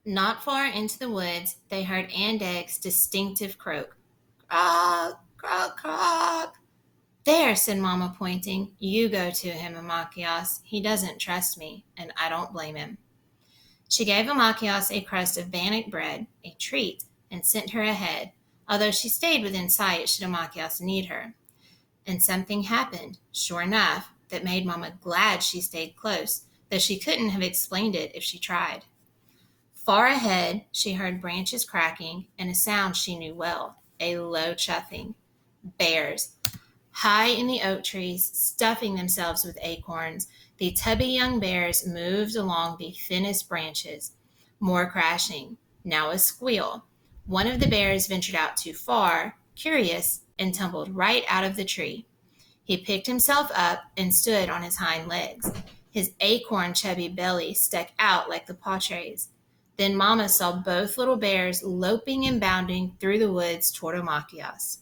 Not far into the woods, they heard Andeg's distinctive croak. Croak, croak, croak. There, said Mamma, pointing. You go to him, Amachios. He doesn't trust me, and I don't blame him. She gave Amachios a crust of bannock bread, a treat, and sent her ahead, although she stayed within sight should Amachios need her. And something happened, sure enough, that made Mamma glad she stayed close, though she couldn't have explained it if she tried. Far ahead, she heard branches cracking and a sound she knew well, a low chuffing. Bears, high in the oak trees, stuffing themselves with acorns, the tubby young bears moved along the thinnest branches. More crashing, now a squeal. One of the bears ventured out too far, curious, and tumbled right out of the tree. He picked himself up and stood on his hind legs. His acorn chubby belly stuck out like the patrays. Then Mamma saw both little bears loping and bounding through the woods toward Amachias.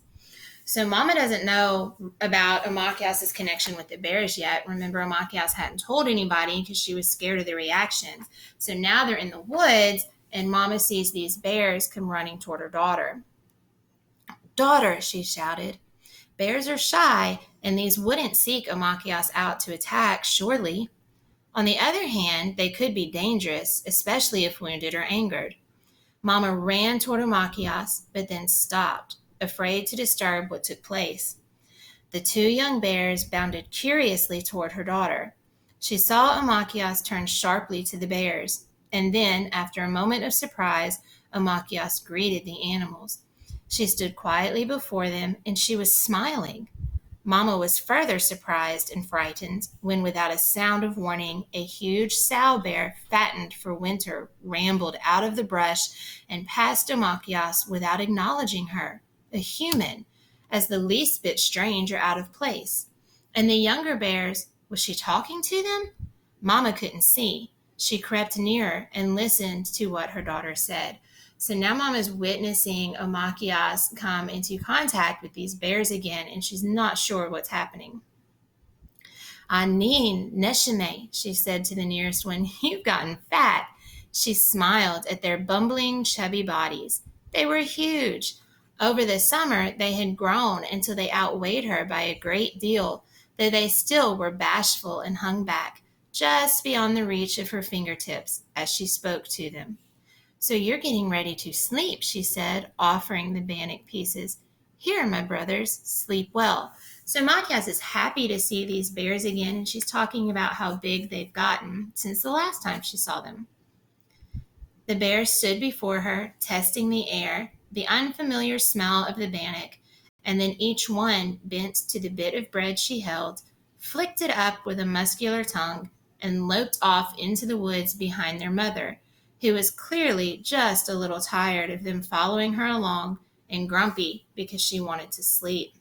So Mama doesn't know about Amachias' connection with the bears yet. Remember, Amachias hadn't told anybody because she was scared of the reactions. So now they're in the woods, and Mama sees these bears come running toward her daughter. Daughter, she shouted. Bears are shy, and these wouldn't seek Amachias out to attack, surely. On the other hand, they could be dangerous, especially if wounded or angered. Mama ran toward Amachias, but then stopped, afraid to disturb what took place. The two young bears bounded curiously toward her daughter. She saw Amachias turn sharply to the bears, and then, after a moment of surprise, Amachias greeted the animals. She stood quietly before them, and she was smiling. Mama was further surprised and frightened when, without a sound of warning, a huge sow bear, fattened for winter, rambled out of the brush and past Amachias without acknowledging her, a human, as the least bit strange or out of place. And the younger bears, was she talking to them? Mama couldn't see. She crept nearer and listened to what her daughter said. So now Mama's witnessing Amachias come into contact with these bears again, and she's not sure what's happening. Anin, Neshime, she said to the nearest one, you've gotten fat. She smiled at their bumbling, chubby bodies. They were huge. Over the summer, they had grown until they outweighed her by a great deal, though they still were bashful and hung back, just beyond the reach of her fingertips, as she spoke to them. So you're getting ready to sleep, she said, offering the bannock pieces. Here, my brothers, sleep well. So Machias is happy to see these bears again, and she's talking about how big they've gotten since the last time she saw them. The bears stood before her, testing the air, the unfamiliar smell of the bannock, and then each one bent to the bit of bread she held, flicked it up with a muscular tongue, and loped off into the woods behind their mother, who was clearly just a little tired of them following her along and grumpy because she wanted to sleep.